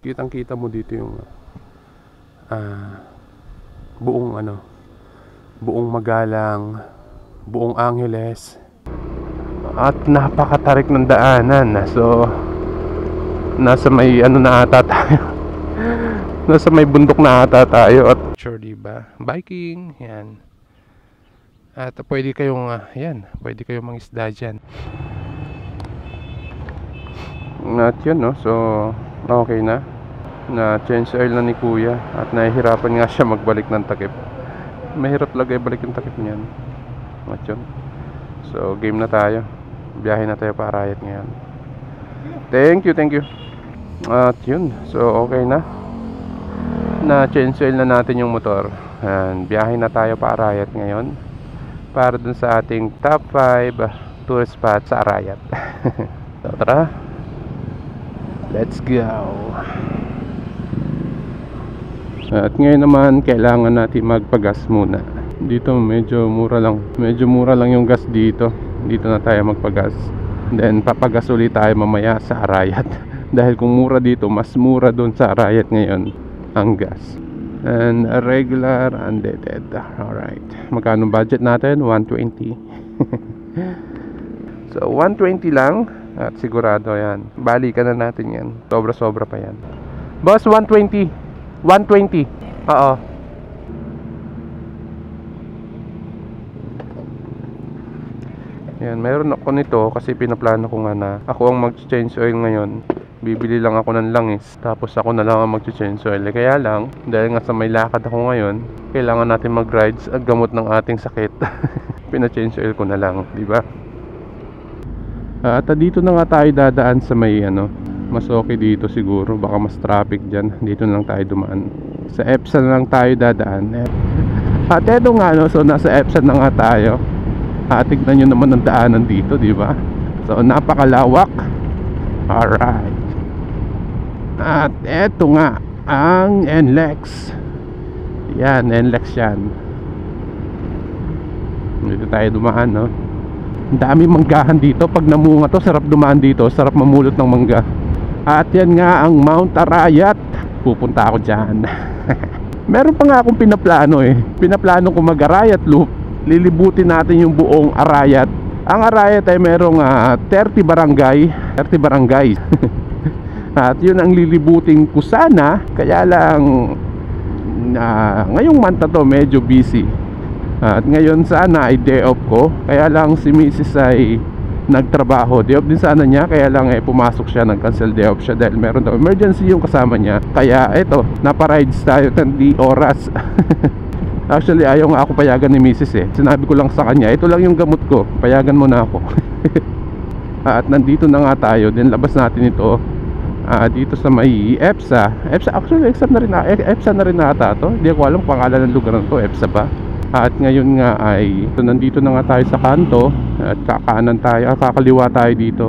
Kitang-kita mo dito yung buong buong Magalang, buong Angeles. At napakatarik ng daanan. So nasa may na ata tayo. Nasa may bundok na ata tayo. At sure, diba? Biking, yan. At pwede kayong pwede kayong mangisda dyan. At yun, no? So okay na change oil na ni kuya. At nahihirapan nga siya magbalik ng takip. Mahirap lagay balik yung takip niyan. At yun, so game na tayo. Biyahe na tayo para Arayat ngayon. Thank you. At yun, so okay na change oil na natin yung motor. And biyahe na tayo para Arayat ngayon, para dun sa ating top 5 tourist spot sa Arayat. So tara, let's go. At ngayon naman kailangan natin magpagas muna. Dito medyo mura lang yung gas dito. Dito na tayo magpagas. Then papagas ulit tayo mamaya sa Arayat. Dahil kung mura dito, mas mura doon sa Arayat ngayon ang gas. And regular, unleaded. Alright, magkano budget natin? 120. So 120 lang. At sigurado yan, balikan na natin yan. Sobra pa yan. Boss, 120. Oo. Yan, meron ako nito kasi pinaplano ko nga na ako ang mag-change oil ngayon. Bibili lang ako ng langis, tapos ako na lang ang mag-change oil. Kaya lang, dahil nga sa may lakad ako ngayon, kailangan natin mag-rides at gamot ng ating sakit. Pina-change oil ko na lang, di ba? At dito na nga tayo dadaan sa may mas okay dito siguro, baka mas traffic dyan. Dito na lang tayo dumaan. Sa EPSA na lang tayo dadaan. At eto nga so nasa EPSA na nga tayo. Tignan nyo naman ang daanan dito, di ba? So napakalawak. Alright. At eto nga ang NLEX. Yan, NLEX yan. Dito tayo dumaan, no? Ang dami manggahan dito. Pag namunga to, sarap dumaan dito. Sarap mamulot ng mangga. At yan nga ang Mount Arayat. Pupunta ako dyan. Meron pa nga akong pinaplano Pinaplano ko mag-Arayat loop. Lilibutin natin yung buong Arayat. Ang Arayat ay merong 30 barangay. At yun ang lilibutin ko sana. Kaya lang ngayong month na to medyo busy. At ngayon sana ay day off ko. Kaya lang si Mrs. ay nagtrabaho. Day off din sana niya. Kaya lang pumasok siya, nag-cancel day off siya dahil meron daw emergency yung kasama niya. Kaya eto, naparides tayo ng di oras. Actually ayaw nga ako payagan ni Mrs. Sinabi ko lang sa kanya, ito lang yung gamot ko, payagan mo na ako. At nandito na nga tayo. Then labas natin ito dito sa may EPSA. Actually EPSA na rin ata to. Hindi ko alam pangalan ng lugar na to. EPSA ba? At ngayon nga ay nandito na nga tayo sa kanto. At kakanan tayo, kakaliwa tayo dito.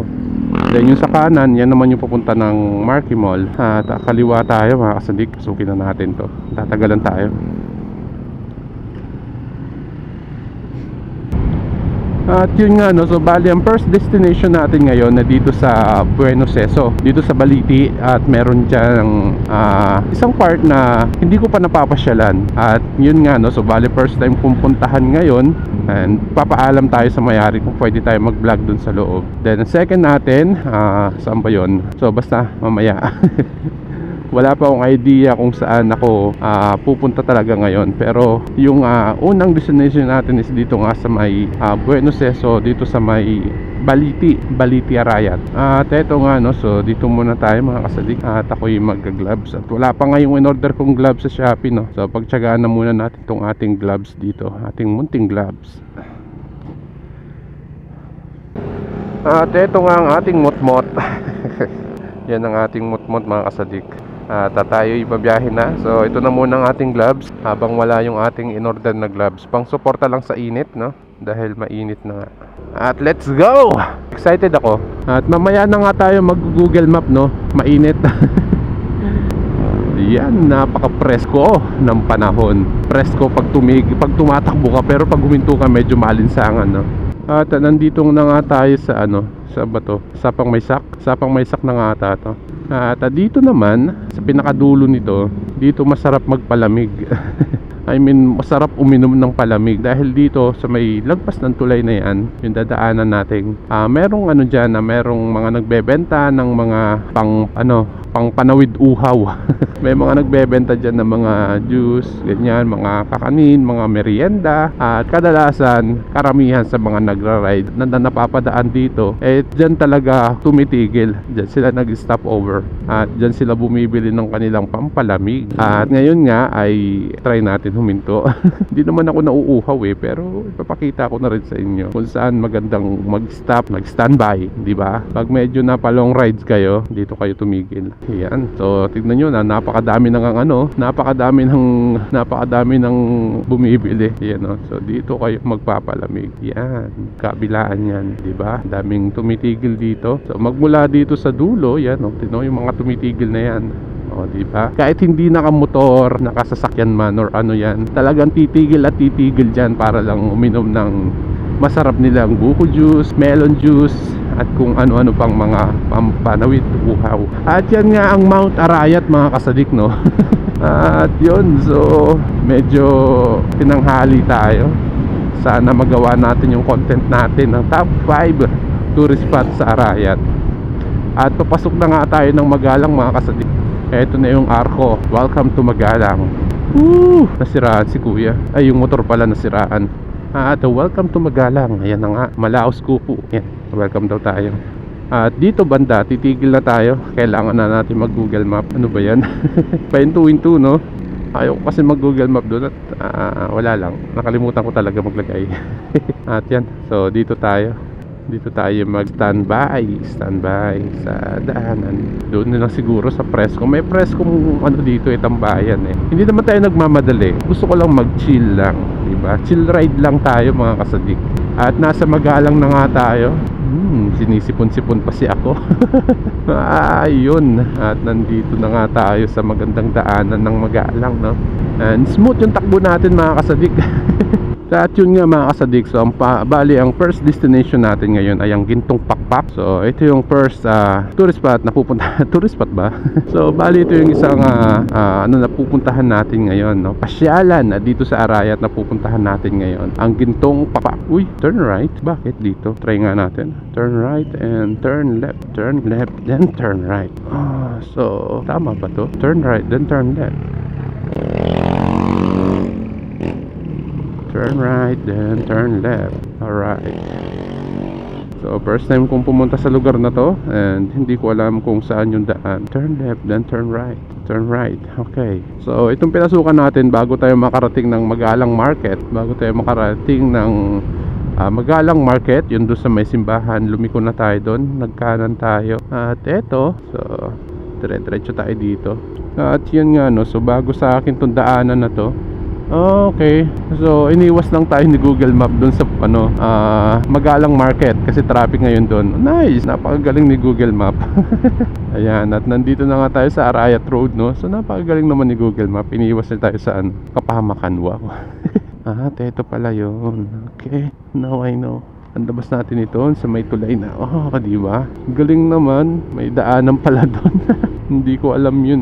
Then yung sa kanan, yan naman yung papunta ng Marquee Mall. At kaliwa tayo mga kasadik. Sukin na natin to, tatagalan tayo. At yun nga so bali ang first destination natin ngayon na dito sa Buenos Aires, dito sa Baliti. At meron dyan isang part na hindi ko pa napapasyalan. At yun nga so bali first time kong puntahan ngayon. And papaalam tayo sa may-ari kung pwede tayo mag-vlog dun sa loob. Then second natin, saan ba yun? So basta mamaya. Wala pa akong idea kung saan ako pupunta talaga ngayon. Pero yung unang destination natin is dito nga sa may Buenos Aires, dito sa may Baliti Arayat. At eto nga so dito muna tayo mga kasadik. At ako'y mag-gloves. At wala pa nga yung in-order kong gloves sa Shopee, no? So pagtsagaan na muna natin tong ating gloves dito, ating munting gloves. At eto nga ang ating motmot. Yan ang ating motmot mga kasadik. At tayo ibabiyahe na. So ito na muna ang ating gloves habang wala yung ating in-order na gloves. Pang suporta lang sa init, no? Dahil mainit na nga. At let's go! Excited ako. At mamaya na nga tayo mag-Google Map, no? Mainit. Yan, napaka-presko ng panahon. Presko pag tumatakbo ka, pero pag huminto ka medyo malinsangan, no? At nandito na nga tayo sa sa bato, Sapang Maysak na nga ata to. At dito naman sa pinakadulo nito, dito masarap magpalamig. I mean, masarap uminom ng palamig dahil dito sa may lagpas ng tulay na yan, yung dadaanan natin, merong ano dyan na merong mga nagbebenta ng mga pang panawid uhaw. May mga nagbebenta dyan ng mga juice, ganyan, mga kakanin, mga merienda. At kadalasan, karamihan sa mga nagra-ride na napapadaan dito, dyan talaga tumitigil. Dyan sila nag-stop over. At dyan sila bumibili ng kanilang pampalamig. At ngayon nga ay try natin huminto. Hindi naman ako nauuhaw pero ipapakita ko na rin sa inyo kung saan magandang mag-stop, mag-standby, di ba? Pag medyo napalong rides kayo, dito kayo tumigil. Yan. So tignan nyo na napakadami ng bumibili. Yan, no? So dito kayo magpapalamig. Yan. Kabilaan yan, di ba? Daming tumitigil dito. So magmula dito sa dulo, yan, no? Tignan yung mga tumitigil na yan. O, di ba? Kahit hindi nakamotor, nakasasakyan man or ano yan, talagang titigil at titigil dyan para lang uminom ng masarap nilang buko juice, melon juice, at kung ano-ano pang mga pampanawid uhaw. At yan nga ang Mount Arayat, mga kasadik, no? At yun, so medyo tinanghali tayo. Sana magawa natin yung content natin ng top 5 tourist spots sa Arayat. At papasok na nga tayo ng Magalang, mga kasadik. Eto na yung Arco. Welcome to Magalang. Woo! Nasiraan si kuya. Ay, yung motor pala nasiraan. At welcome to Magalang. Ayan na nga, Malaos Kupu. Yan, welcome daw tayo. At dito banda, titigil na tayo. Kailangan na natin mag Google Map. Ano ba yan? Pahinto-hinto, no? Ayaw ko kasi mag Google Map doon. At wala lang, nakalimutan ko talaga maglagay. At yan, so dito tayo mag-standby sa daanan. Doon na lang siguro sa Presko. May Presko ano dito, tambayan eh. Hindi naman tayo nagmamadali. Gusto ko lang mag-chill lang, diba? Chill ride lang tayo, mga kasadik. At nasa Magalang na nga tayo. Sinisipon-sipon pa si ako. Ayun. At nandito na nga tayo sa magandang daanan ng Magalang, no? And smooth yung takbo natin, mga kasadik. At yun nga, mga kasadik, so bali ang first destination natin ngayon ay ang Gintong Pakpak. So ito yung first tourist spot na pupunta. Tourist spot ba? So bali ito yung isang na pupuntahan natin ngayon, no? Pasyalan na dito sa Arayat na pupuntahan natin ngayon, ang Gintong Pakpak. Uy, turn right. Bakit dito? Try nga natin. Turn right and turn left. Turn left, then turn right. So tama ba to? Turn right, then turn left. Turn right, then turn left. Alright. So first time kong pumunta sa lugar na to, and hindi ko alam kung saan yung daan. Turn left, then turn right. Turn right. Okay. So itong pinasukan natin bago tayo makarating ng Magalang Market. Bago tayo makarating ng Magalang Market, yun doon sa may simbahan. Lumiko na tayo doon. Nagkanan tayo. At eto, so dire-diretso tayo dito. At yun nga, no, so bago sa akin tong daanan na to. Okay, so iniwas lang tayo ni Google Map doon sa Magalang Market kasi traffic ngayon doon. Nice, napakagaling ni Google Map. Ayan, at nandito na nga tayo sa Arayat Road, no? So napakagaling naman ni Google Map. Iniwas na tayo sa Kapahamakan. Wow. Ito pala yun. Okay, now I know. Ang labas natin ito sa may tulay na. Di ba? Galing naman, may daanan pala doon. Hindi ko alam yun.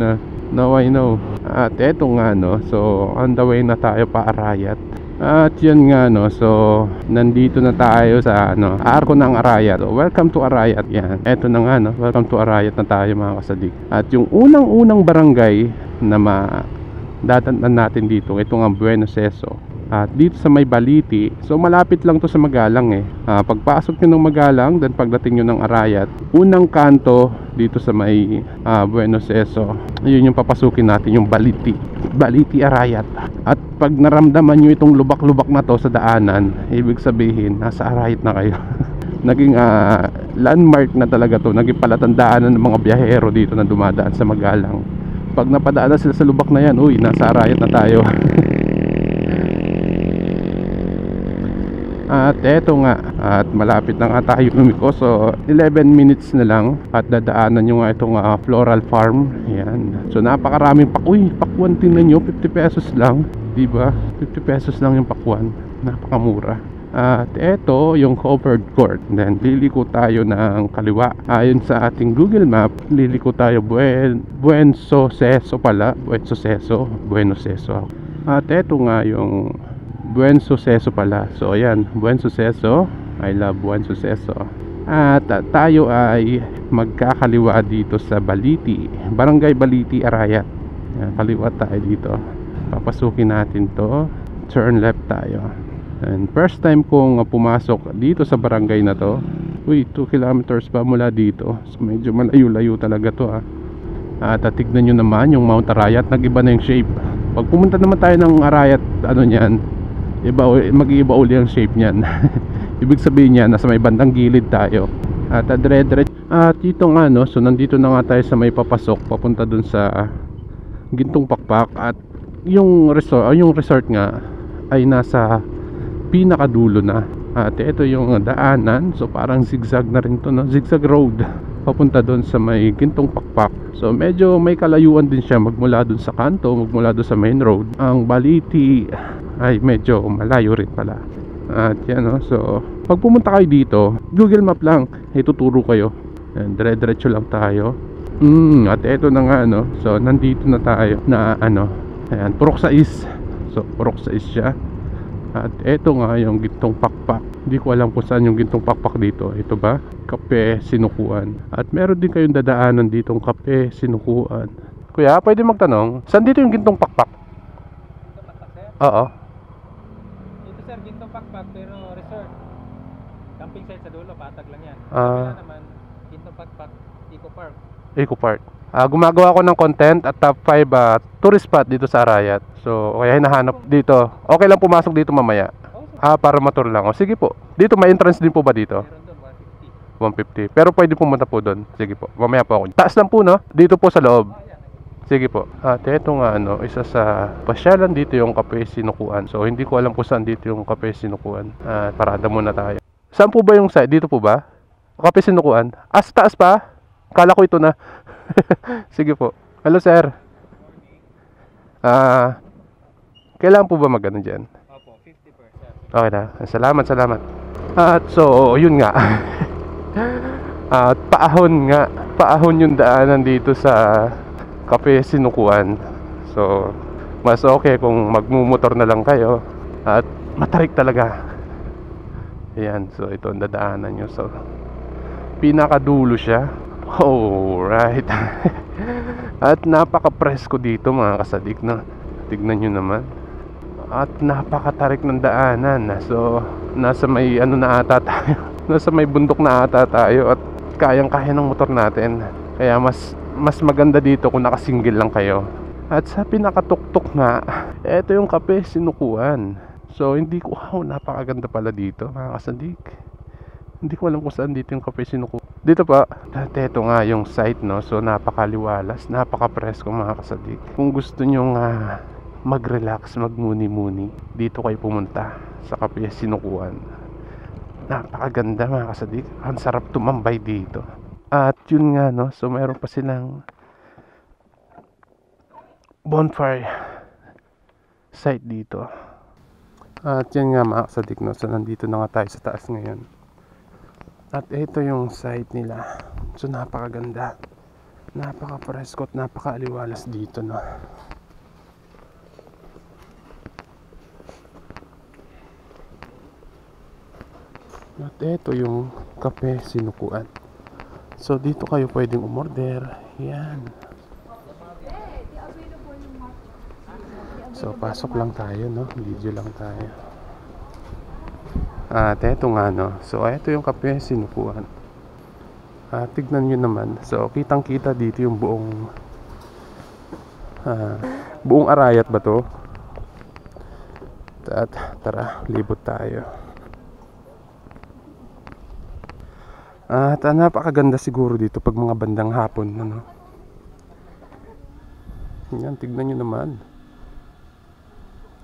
Now I know. At eto nga, no, so on the way na tayo pa Arayat. At yun nga, no, so nandito na tayo sa Arco ng Arayat. So welcome to Arayat. Yan, eto na nga, no, welcome to Arayat na tayo, mga kasadik. At yung unang barangay na dadaanan natin dito, ito nga Buenos Seso. At dito sa may Baliti, so malapit lang to sa Magalang eh. Pagpasok nyo ng Magalang, then pagdating nyo ng Arayat, unang kanto dito sa may Buenos Seso, yun yung papasukin natin, yung Baliti Arayat. At pag naramdaman nyo itong lubak-lubak na to sa daanan, ibig sabihin nasa Arayat na kayo. Naging landmark na talaga to, naging palatandaan ng mga biyahero dito na dumadaan sa Magalang. Pag napadaan na sila sa lubak na yan, uy, nasa Arayat na tayo. At eto nga, at malapit na nga tayo lumiko. So 11 minutes na lang at dadaanan nyo nga itong Floral Farm. Ayan. So napakaraming pakwan, tingnan nyo, 50 pesos lang, diba? 50 pesos lang yung pakwan, napakamura. At eto yung covered court. Then liliko tayo ng kaliwa. Ayon sa ating Google Map, liliko tayo Buensuceso pala. Buensuceso. At eto nga yung Buensuceso pala. So ayan, Buensuceso. I love Buensuceso. At tayo ay magkakaliwa dito sa Baliti, Barangay Baliti, Arayat. Ayan, kaliwa tayo dito. Papasukin natin to. Turn left tayo. And first time kong pumasok dito sa barangay na to. Uy, 2 kilometers pa mula dito. So medyo malayo-layo talaga to At tignan nyo naman yung Mount Arayat. Nag-iba na yung shape. Pag pumunta naman tayo ng Arayat, ano nyan, mag-iiba uli ang shape nyan. Ibig sabihin niya, nasa may bandang gilid tayo. At dire-diretso. At dito nga so nandito na nga tayo sa may papasok papunta dun sa Gintong Pakpak. At yung resort nga ay nasa pinakadulo na. At ito yung daanan. So parang zigzag na rin to, zigzag road papunta doon sa may Gintong Pakpak. So medyo may kalayuan din siya magmula doon sa kanto, magmula doon sa main road. Ang Baliti ay medyo malayo rin pala. At yan so pag pumunta kayo dito, Google Map lang, ituturo kayo. And dire-diretso lang tayo. At eto na nga so nandito na tayo na ayan, Purok 6. So Purok 6 siya. At eto nga yung Gintong Pakpak. Hindi ko alam kung saan yung Gintong Pakpak dito. Ito ba? Kape Sinukuan. At meron din kayong dadaanan ditong Kape Sinukuan. Kuya, pwede magtanong, saan dito yung Gintong Pakpak? Gintong Pakpak, sir? Oo. Dito, sir, Gintong Pakpak, pero resort. Camping site sa dulo, patag lang yan. Ah. Kaya naman, Gintong Pakpak, Eco Park. Eco Park. Gumagawa ako ng content at top 5 tourist spot dito sa Arayat. So, kaya hinahanap dito. Okay lang pumasok dito mamaya. Para matur lang. Sige po. Dito may entrance din po ba dito? Meron doon, 150. Pero pwede pumunta po doon. Sige po. Mamaya po ako. Taas lang po dito po sa loob. Sige po. At ito nga isa sa pasyalan dito yung Kape Sinukuan. So, hindi ko alam kung saan dito yung Kape Sinukuan. Parada muna tayo. Saan po ba yung site? Dito po ba? Kape Sinukuan? Sa taas pa? Kala ko ito na. Sige po. Hello, sir. Kailangan po ba magano dyan? Opo, 50%. Okay na. Salamat. At so, yun nga. At paahon yung daanan dito sa Kape Sinukuan. So, mas okay kung magmumotor na lang kayo. At matarik talaga. Ayan, so ito ang dadaanan nyo. So, pinakadulo siya. Alright. At napaka-presko dito mga kasadik tignan nyo naman. At napakatarik ng daanan. So nasa may na ata tayo. Nasa may bundok na ata tayo. At kayang-kaya ng motor natin. Kaya mas maganda dito kung nakasingle lang kayo. At sa pinakatuktok nga, eto yung Kape Sinukuan. So hindi ko, napakaganda pala dito mga kasadik. Hindi ko alam kung saan dito yung Kape Sinukuan. Dito pa, ito nga yung site so napakaliwalas, napaka-presko mga kasadik. Kung gusto nyo mag-relax, magmuni-muni, dito kayo pumunta sa Kape Sinukuan. Napakaganda mga kasadik, ang sarap tumambay dito. At yun nga so mayroon pa silang bonfire site dito. At yun nga mga kasadik so nandito na nga tayo sa taas ngayon. At ito yung site nila. So napakaganda. Napaka-presko at napaka-aliwalas dito At ito yung Kape Sinukuan. So dito kayo pwedeng umorder. Yan. So pasok lang tayo video lang tayo. At eto nga so eto yung Kape Sinukuan. Tignan nyo naman. So kitang kita dito yung buong Arayat ba to? At tara, libot tayo. At napakaganda siguro dito pag mga bandang hapon Yan, tignan nyo naman.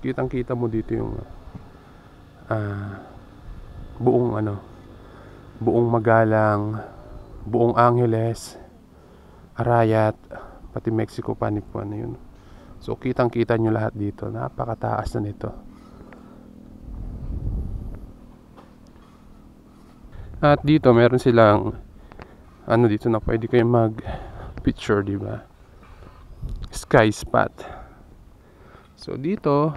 Kitang kita mo dito yung buong Magalang, buong Angeles, Arayat, pati Mexico Panipuan yun. So kitang kita nyo lahat dito. Napakataas na nito. At dito meron silang ano dito na pwede kayo mag picture, di ba? Sky spot. So dito,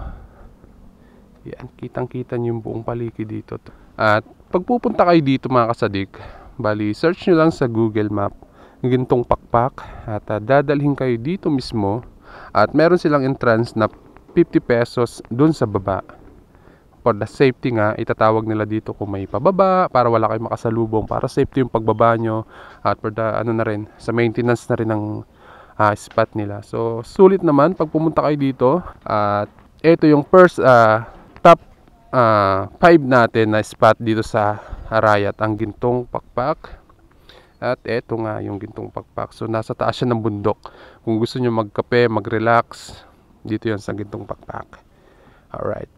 yan, kitang-kita niyo yung buong paligid dito. At pag pupunta kayo dito mga kasadik, bali search nyo lang sa Google Map Gintong Pakpak at dadalhin kayo dito mismo. At meron silang entrance na 50 pesos dun sa baba. For the safety nga, itatawag nila dito kung may pababa para wala kayong makasalubong, para safety yung pagbaba nyo. At for the ano na rin, sa maintenance na rin ng spot nila. So sulit naman pag pumunta kayo dito. At ito yung first top 5 natin na spot dito sa Arayat, ang Gintong Pakpak. At ito nga yung Gintong Pakpak. So nasa taas siya ng bundok. Kung gusto nyo magkape, mag-relax, dito yan sa Gintong Pakpak. Alright.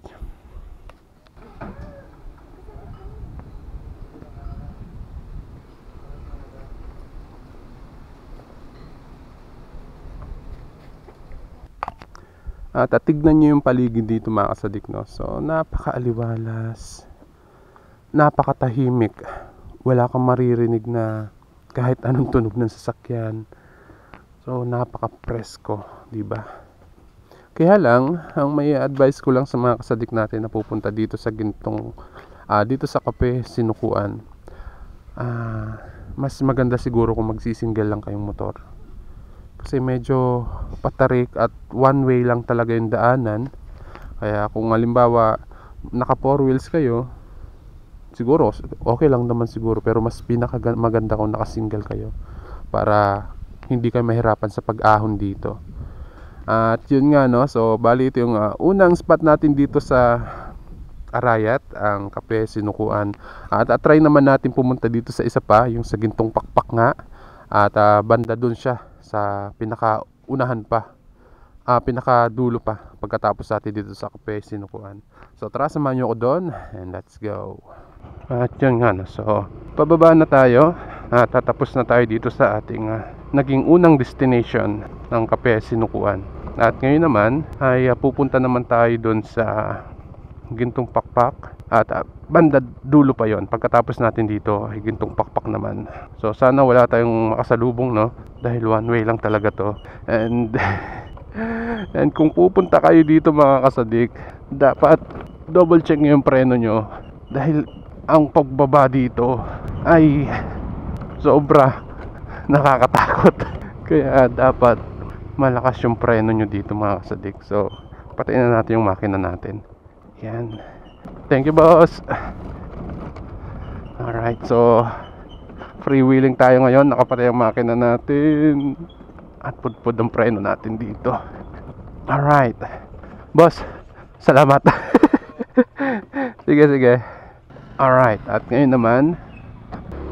At tignan nyo yung paligid dito mga kasadik, no? So napakaaliwalas, napakatahimik, wala kang maririnig na kahit anong tunog ng sasakyan. So napaka-presko, di ba? Kaya lang, ang may advice ko lang sa mga kasadik natin na pupunta dito sa Gintong dito sa Cafe Sinukuan, mas maganda siguro kung magsisingle lang kayong motor. Kasi medyo patarik at one way lang talaga yung daanan. Kaya kung halimbawa naka 4 wheels kayo, siguro okay lang naman siguro, pero mas maganda kung naka single kayo para hindi kayo mahirapan sa pag-ahon dito. At yun nga, no, so bali ito yung unang spot natin dito sa Arayat, ang Cafe Sinukuan. At try naman natin pumunta dito sa isa pa, yung sa Gintong Pakpak nga. At banda dun siya sa pinakaunahan pa, pinakadulo pa pagkatapos natin dito sa Cafe Sinukuan. So tara, samahan nyo ako doon and let's go. At yun nga, no, so pababa na tayo at tatapos na tayo dito sa ating naging unang destination ng Cafe Sinukuan. At ngayon naman ay pupunta naman tayo doon sa Gintong Pakpak. At banda dulo pa yon. Pagkatapos natin dito ay Gintong Pakpak naman. So sana wala tayong makasalubong, no, dahil one way lang talaga to. And and kung pupunta kayo dito mga kasadik, dapat double check nyo yung preno nyo, dahil ang pagbaba dito ay sobra nakakatakot. Kaya dapat malakas yung preno nyo dito mga kasadik. So patayin na natin yung makina natin. Yan. Thank you, boss. Alright, so freewheeling tayo ngayon. Nakapatay ang makina natin at pudpud ang preno natin dito. Alright, boss, salamat. Sige. Alright, at ngayon naman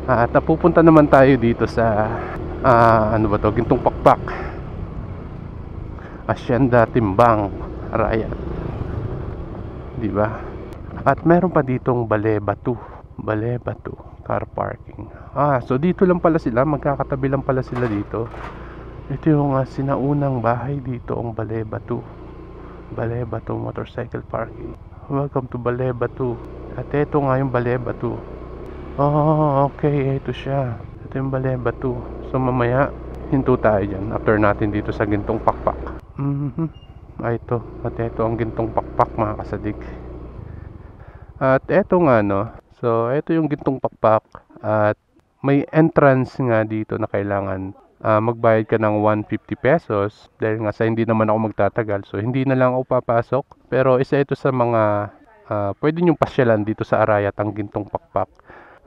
at napupunta naman tayo dito sa ano ba to, Gintong Pakpak, Hacienda Timbang, Arayat, di ba? At meron pa ditong Balebatu car parking. So dito lang pala sila, magkakatabi lang pala sila dito. Ito yung sinaunang bahay dito, ang Balebatu motorcycle parking. Welcome to Balebatu. At ito nga yung Balebatu. Okay, ito siya. Ito yung Balebatu. So mamaya hinto tayo dyan after natin dito sa Gintong Pakpak. Ito. At ito ang Gintong Pakpak mga kasadik. At eto nga, no, so eto yung Gintong Pakpak. At may entrance nga dito na kailangan magbayad ka ng 150 pesos. Dahil nga sa hindi naman ako magtatagal, so hindi na lang ako papasok. Pero isa ito sa mga pwede nyong pasyalan dito sa Arayat, ang Gintong Pakpak.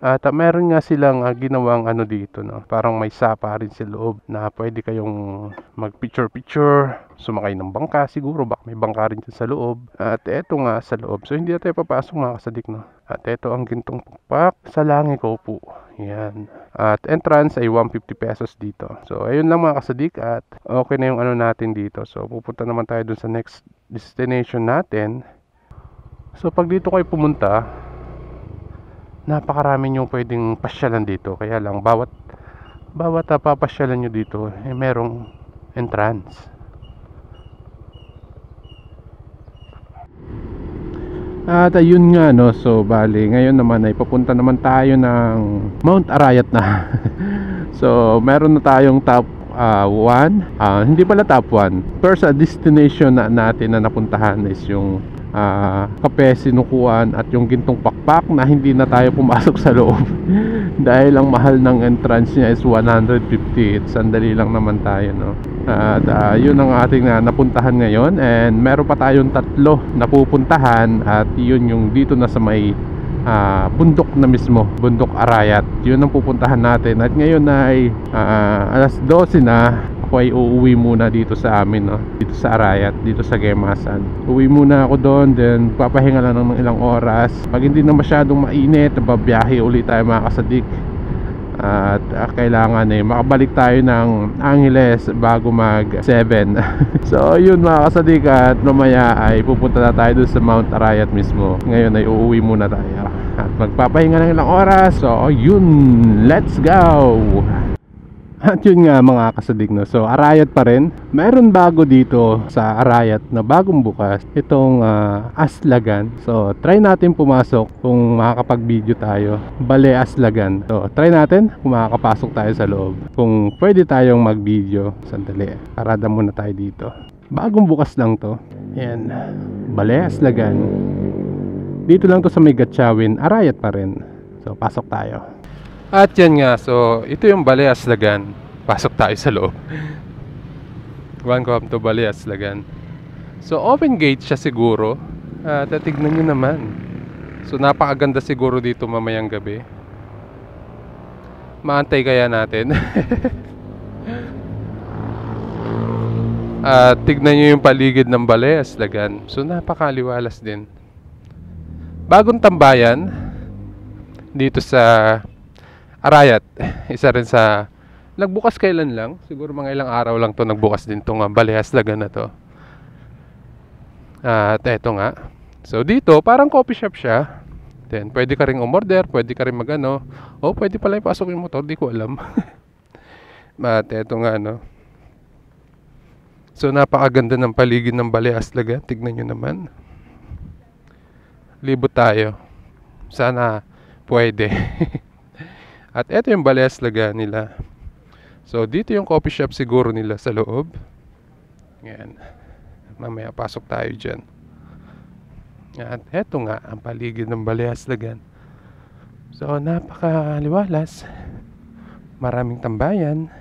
At meron nga silang ginawang ano dito, no, parang may sapa rin sa loob na pwede kayong mag picture, sumakay ng bangka siguro, baka may bangka rin dyan sa loob. At eto nga sa loob, so hindi na tayo papasok mga kasadik, no. At eto ang Gintong Pakpak sa Langikaw po. Yan. At entrance ay 150 pesos dito. So ayun lang mga kasadik, at okay na yung ano natin dito. So pupunta naman tayo dun sa next destination natin. So pag dito kayo pumunta, napakarami nyo pwedeng pasyalan dito. Kaya lang bawat papasyalan nyo dito merong entrance. At ayun nga no, so bali ngayon naman ay papunta naman tayo ng Mount Arayat na. So meron na tayong top 1, hindi pala top 1. First destination na natin na napuntahan is yung Kape Sinukuan at yung Gintong Pakpak, na hindi na tayo pumasok sa loob dahil ang mahal ng entrance niya is 150. Sandali lang naman tayo no. At yun ang ating napuntahan ngayon, and meron pa tayong 3 na pupuntahan, at yun yung dito na sa may bundok na mismo, Bundok Arayat. Yun ang pupuntahan natin, at ngayon ay alas 12 na. Ako ay uuwi muna dito sa amin no, dito sa Arayat, dito sa Gemasan. Uwi muna ako doon, then papahinga lang ng ilang oras. Pag hindi na masyadong mainit, babiyahe ulit tayo mga kasadik. At kailangan makabalik tayo ng Angeles bago mag 7. So yun mga kasadik, at mamaya ay pupunta na tayo dun sa Mount Arayat mismo. Ngayon ay uuwi muna tayo at magpapahinga ng ilang oras. So yun, let's go. At yun nga mga kasadig no, so Arayat pa rin. Meron bago dito sa Arayat na bagong bukas, itong Aslagan. So try natin pumasok kung makakapag-video tayo. Bale Aslagan. So try natin kung makakapasok tayo sa loob, kung pwede tayong mag-video. Sandali, parada muna tayo dito. Bagong bukas lang to. Yan, Bale Aslagan. Dito lang to sa may Gatchawin, Arayat pa rin. So pasok tayo. At yan nga, so ito yung Bale Aslagan. Pasok tayo sa loob. Welcome to Bale Aslagan. So open gate siya siguro. At tignan nyo naman. So napakaganda siguro dito mamayang gabi. Maantay kaya natin. At tignan nyo yung paligid ng Bale Aslagan. So napakaliwalas din. Bagong tambayan dito sa Arayat. Isa rin sa nagbukas kailan lang, siguro mga ilang araw lang to nagbukas din tong Bale Aslagan na to. At eto nga, so dito parang coffee shop siya. Then pwede ka ring umorder, pwede ka ring magano, o pwede pala ipasok yung motor, di ko alam. At eto nga no, so napakaganda ng paligid ng Bale Aslagan. Tignan nyo naman, libot tayo, sana pwede. At eto yung Bale Aslagan nila. So dito yung coffee shop siguro nila sa loob. Yan, mamaya pasok tayo dyan. At eto nga ang paligid ng Bale Aslagan. So napakaliwalas, maraming tambayan.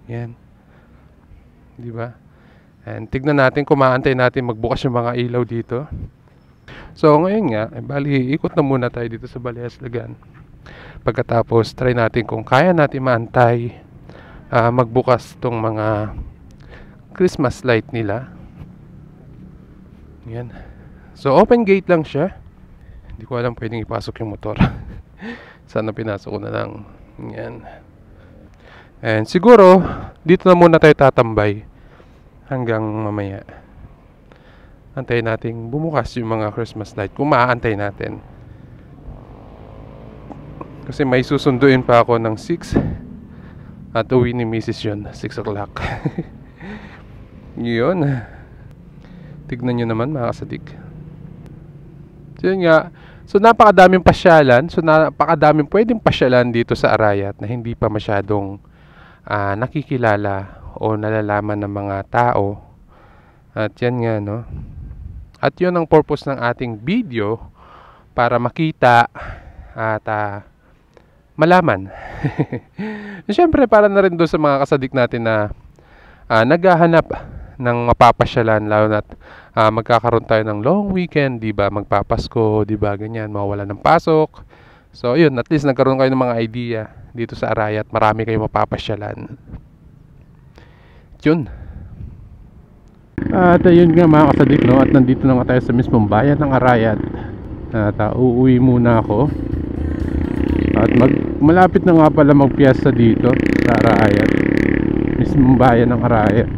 Yan, di ba? And tignan natin kung maantay natin magbukas yung mga ilaw dito. So ngayon nga, bali ikot na muna tayo dito sa Bale Aslagan. Pagkatapos try natin kung kaya natin maantay magbukas tong mga Christmas light nila. Yan. So open gate lang siya. Hindi ko alam pwedeng ipasok yung motor. Sana pinasok ko na lang. Yan. And siguro dito na muna tayo tatambay hanggang mamaya. Antayin natin bumukas yung mga Christmas light kung maaantay natin. Kasi may susunduin pa ako ng 6 at uwi ni Mrs. yun 6 o'clock. Yun. Tignan nyo naman mga kasadik. So yun nga, so napakadaming pasyalan. So napakadaming pwedeng pasyalan dito sa Arayat na hindi pa masyadong nakikilala o nalalaman ng mga tao. At yan nga no. At yun ang purpose ng ating video, para makita at malaman. Siyempre para na rin doon sa mga kasadik natin na naghahanap ng mapapasyalan, lalo na't magkakaroon tayo ng long weekend, di ba? Magpapasko, di ba? Ganyan, mawala ng pasok. So yun, at least nagkaroon kayo ng mga idea dito sa Arayat, marami kayong mapapasyalan. Yun. At ayun nga mga kasadik no, at nandito na nga tayo sa mismong bayan ng Arayat. At uuwi muna ako. At malapit na nga pala magpiyesta dito sa Arayat, mismong bayan ng Arayat.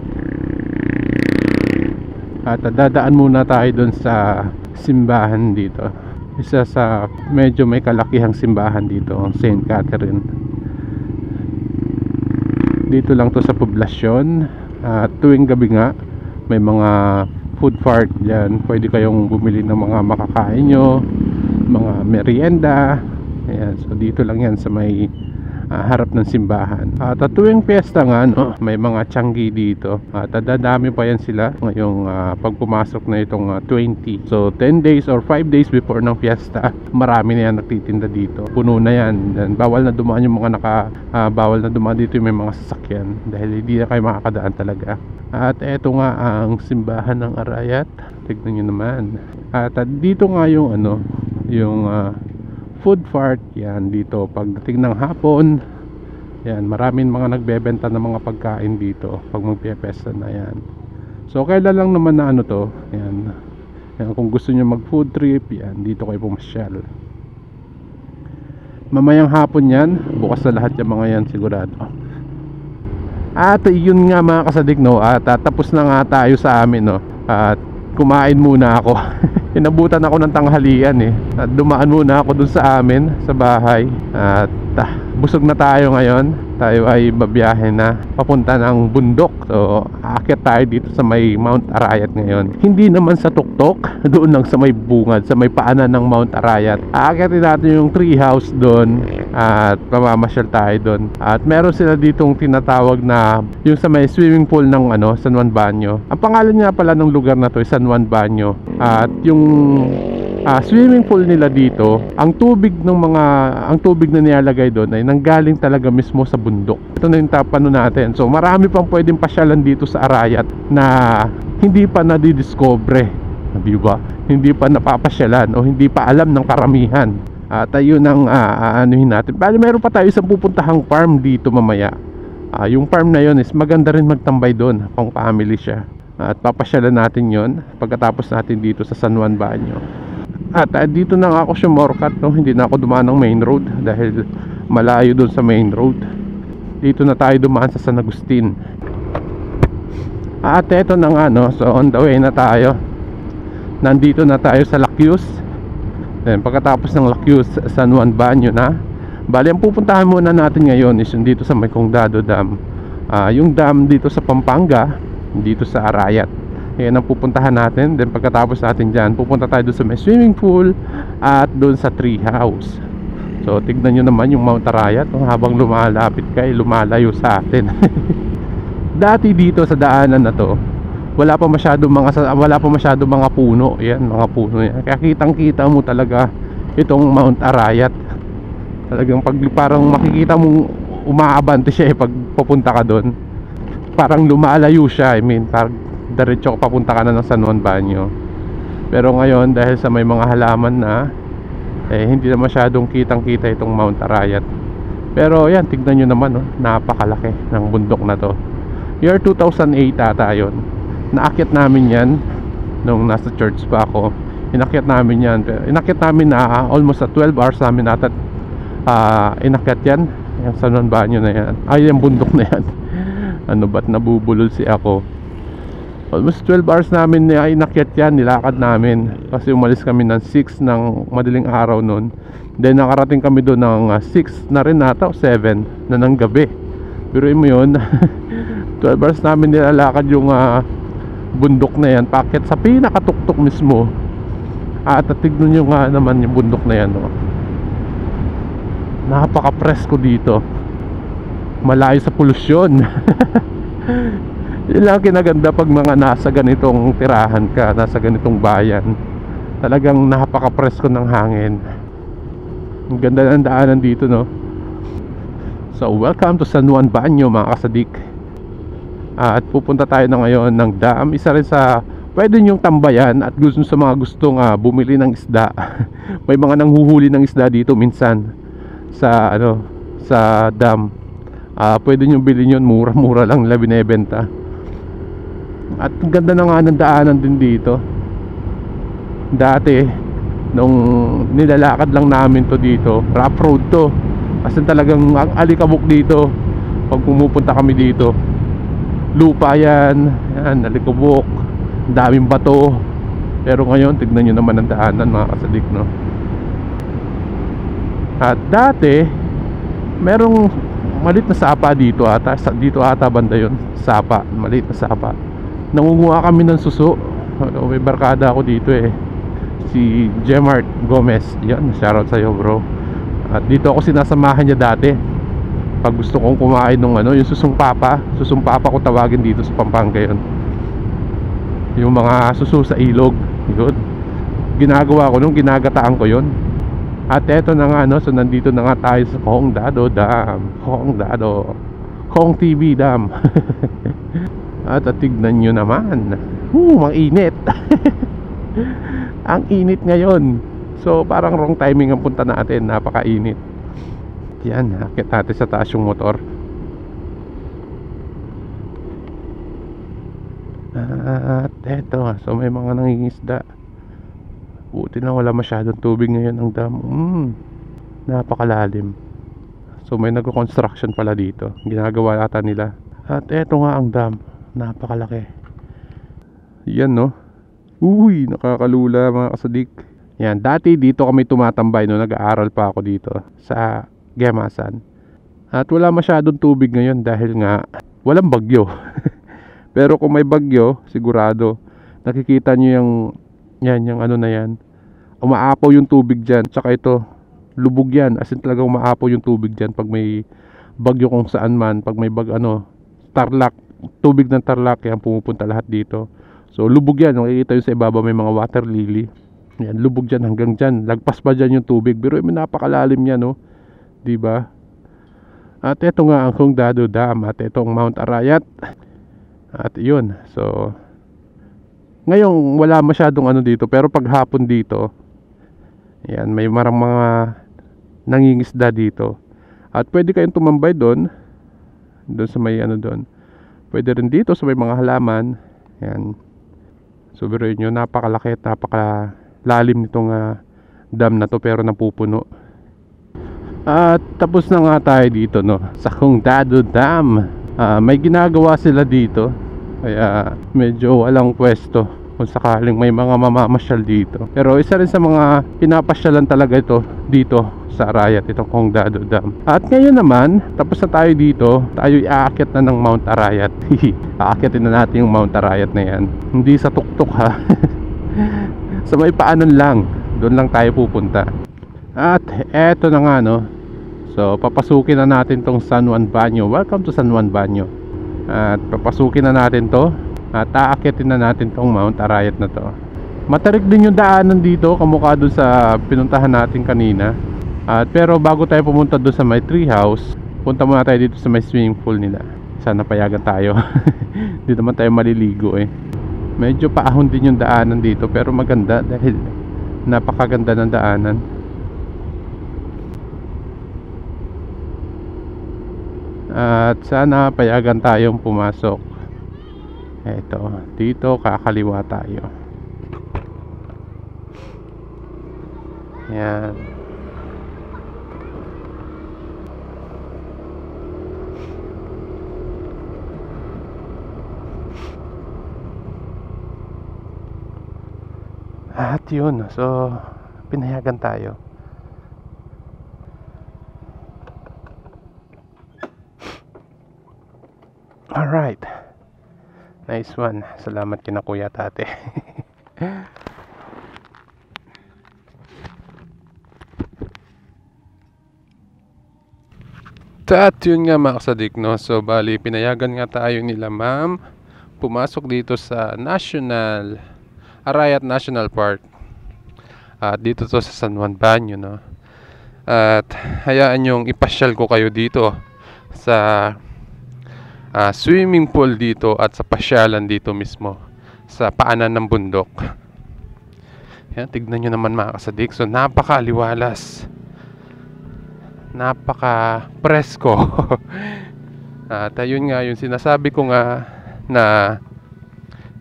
At dadaan muna tayo doon sa simbahan dito. Isa sa medyo may kalakihang simbahan dito, ang St. Catherine. Dito lang to sa poblasyon. Tuwing gabi nga may mga food part dyan. Pwede kayong bumili ng mga makakain nyo, mga merienda. Ayan, so dito lang yan sa may harap ng simbahan. At tuwing piyesta nga, no, may mga tiyanggi dito. At dadami pa yan sila ngayong pag pumasok na itong 20. So 10 days or 5 days before ng piyesta, marami na yan nagtitinda dito. Puno na yan. And bawal na dumaan yung mga bawal na dumaan dito yung may mga sasakyan dahil hindi na kayo makakadaan talaga. At eto nga ang simbahan ng Arayat. Tignan nyo naman. At dito nga yung yung food part yan dito pagdating ng hapon. Yan, maraming mga nagbebenta ng mga pagkain dito pag magpiyesta na yan. So kailan lang naman na to. Yan. Yan, kung gusto niyo mag food trip, yan, dito kayo pumasyal. Mamayang hapon yan, bukas na lahat yung mga yan sigurado. At yun nga mga kasadik, no, at tapos na nga tayo sa amin, no. At kumain muna ako. Inabutan ako ng tanghalian at dumaan muna ako dun sa amin sa bahay. At busog na tayo ngayon. Tayo ay babiyahe na papunta ng bundok. So aakyat tayo dito sa may Mount Arayat ngayon. Hindi naman sa tuktok, doon lang sa may bungad, sa may paanan ng Mount Arayat. Aakyatin natin yung tree house doon at pamamasyal tayo doon. At meron sila ditong tinatawag na yung sa may swimming pool ng San Juan Banyo. Ang pangalan nga pala ng lugar na to ay San Juan Banyo. At yung swimming pool nila dito, ang tubig na nilalagay doon ay nanggaling talaga mismo sa bundok. Ito na yung tapano natin. So marami pang pwedeng pasyalan dito sa Arayat na hindi pa nadidiscover, di ba? Hindi pa napapasyalan o hindi pa alam ng karamihan. At ayun ang anuhin natin. Bali meron pa tayo isang pupuntahang farm dito mamaya. Yung farm na yun is maganda rin magtambay doon, pang family siya. At papasyalan natin yon pagkatapos natin dito sa San Juan Banyo. At dito na nga ako shortcut, no? Hindi na ako dumaan ng main road dahil malayo doon sa main road. Dito na tayo dumaan sa San Agustin. At eto na nga, no? So on the way na tayo. Nandito na tayo sa Lakyus. Then pagkatapos ng Lakyus, San Juan Banyo na. Bali ang pupuntahan muna natin ngayon is yung dito sa may Condado Dam. Yung dam dito sa Pampanga, dito sa Arayat. Yan ang pupuntahan natin. Then pagkatapos natin dyan, pupunta tayo doon sa may swimming pool at doon sa tree house. So tignan nyo naman yung Mount Arayat, habang lumalapit kayo, lumalayo sa atin. Dati dito sa daanan na to, wala pa masyadong mga puno. Yan, mga puno yan. Kaya kitang-kita mo talaga itong Mount Arayat. Talagang parang makikita mong umaabante siya pag papunta ka doon. Parang lumalayo siya. I mean, parang diretso papunta ka na ng San Juan Banyo. Pero ngayon dahil sa may mga halaman na hindi na masyadong kitang-kita itong Mount Arayat. Pero yan, tignan nyo naman, napakalaki ng bundok na to. Year 2008 ata yun. Naakyat namin yan nung nasa church pa ako. Inakyat namin yan. Inakyat namin na almost 12 hours namin ata inakyat yan. Yung San Juan Banyo na yan. Ay, yung bundok na yan. Ba't nabubulol si ako? Almost 12 hours namin na inakyat yan, nilakad namin. Kasi umalis kami ng 6 ng madaling araw nun. Then nakarating kami doon ng 6 na rin ata o 7 na ng gabi. Pero mo yun, 12 hours namin nilalakad yung bundok na yan. Paakyat sa pinakatuktok mismo. At tignan nyo nga naman yung bundok na yan. Napaka-presko dito. Malayo sa polusyon. Yun lang kinaganda pag mga nasa ganitong tirahan ka, nasa ganitong bayan. Talagang napaka-presko ng hangin. Ang ganda ng daanan dito, no? So welcome to San Juan Banyo mga kasadik. At pupunta tayo na ngayon ng dam. Isa rin sa pwede nyong tambayan at gusto sa mga gustong bumili ng isda. May mga nanghuhuli ng isda dito minsan sa sa dam. Pwede nyo bilhin yun, mura-mura lang nila binebenta. At ang ganda na nga ng daanan din dito. Dati nung nilalakad lang namin to dito, rough road to. Kasi talagang ang alikabok dito pag pumupunta kami dito. Lupa yan, alikabok, daming bato. Pero ngayon tignan nyo naman ang daanan mga kasadik, no? At dati merong malit na sapa dito ata. Dito ata banda yun, sapa, malit na sapa. Nangunguha kami ng suso. May barkada ako dito eh, si Jemart Gomez. Yan, shoutout sa'yo bro. At dito ako sinasamahan niya dati pag gusto kong kumain ng ano, yung susung papa ko tawagin dito sa Pampanga yun. Yung mga suso sa ilog, yun ginagawa ko nung ginagataan ko yun. At eto na nga no, so nandito na nga tayo sa Kong Dado Dam, Kong TV Dam. At tignan nyo naman, mang init. Ang init ngayon. So parang wrong timing ang punta natin, napakainit. Yan, akit natin sa taas yung motor. At eto, so may mga nangingisda. Buti na wala masyadong tubig ngayon ang dam. Napakalalim. So may nagko-construction pala dito, ginagawa yata nila. At eto nga ang dam, napakalaki. Yan no. Uy, nakakalula mga kasadik. Yan, dati dito kami tumatambay no, nag-aaral pa ako dito sa Gemasan. At wala masyadong tubig ngayon dahil nga walang bagyo. Pero kung may bagyo, sigurado nakikita nyo yung ano na yan, umaapaw yung tubig dyan. Tsaka ito, lubog yan, as in talaga umaapaw yung tubig dyan pag may bagyo kung saan man. Pag may Tarlac, tubig ng Tarlac, yan pumupunta lahat dito. So lubog yan, makikita yun sa ibaba may mga water lily. Yan, lubog dyan hanggang dyan, lagpas pa dyan yung tubig. Pero may napakalalim yan no, diba? At ito nga ang Kong Dado Dam, at itong Mount Arayat. At yun, so ngayon wala masyadong ano dito, pero pag hapon dito, yan, may marang mga nangingisda dito. At pwede kayong tumambay doon sa may ano doon. Pwede rin dito sa may mga halaman. Yan. So biruin nyo, napakalaki at napakalalim nitong dam na to, pero napupuno. At tapos na nga tayo dito no, sa Kong Dado Dam. May ginagawa sila dito, kaya medyo walang pwesto kung sakaling may mga mamamasyal dito. Pero isa rin sa mga pinapasyalan talaga ito dito sa Arayat, itong Kong Dado Dam. At ngayon naman, tapos na tayo dito, tayo iaakyat na ng Mount Arayat. Aakyatin na natin yung Mount Arayat na yan, hindi sa tuktok ha. Sa may paanan lang, doon lang tayo pupunta. At eto na nga no, so papasukin na natin tong San Juan Banyo. Welcome to San Juan Banyo. At papasukin na natin to, at aakyatin na natin tong Mount Arayat na to. Matarik din yung daanan dito, kamukha dun sa pinuntahan natin kanina. At pero bago tayo pumunta dun sa may tree house, punta muna tayo dito sa may swimming pool nila. Sana payagan tayo. Hindi naman tayo maliligo eh. Medyo paahon din yung daanan dito, pero maganda dahil napakaganda ng daanan. At sana payagan tayong pumasok. Eto, dito kakaliwa tayo. Yan. At yun, so pinayagan tayo. Alright, nice one. Salamat kina Kuya Tate. At yun nga mga kasadik no, so bali pinayagan nga tayo nila ma'am pumasok dito sa Arayat National Park. At dito to sa San Juan Banyo no. At hayaan yung ipasyal ko kayo dito sa swimming pool dito at sa pasyalan dito mismo sa paanan ng bundok. Yan, tignan nyo naman mga kasadik. So napakaliwalas, napaka-presko. At ayun nga, yung sinasabi ko nga na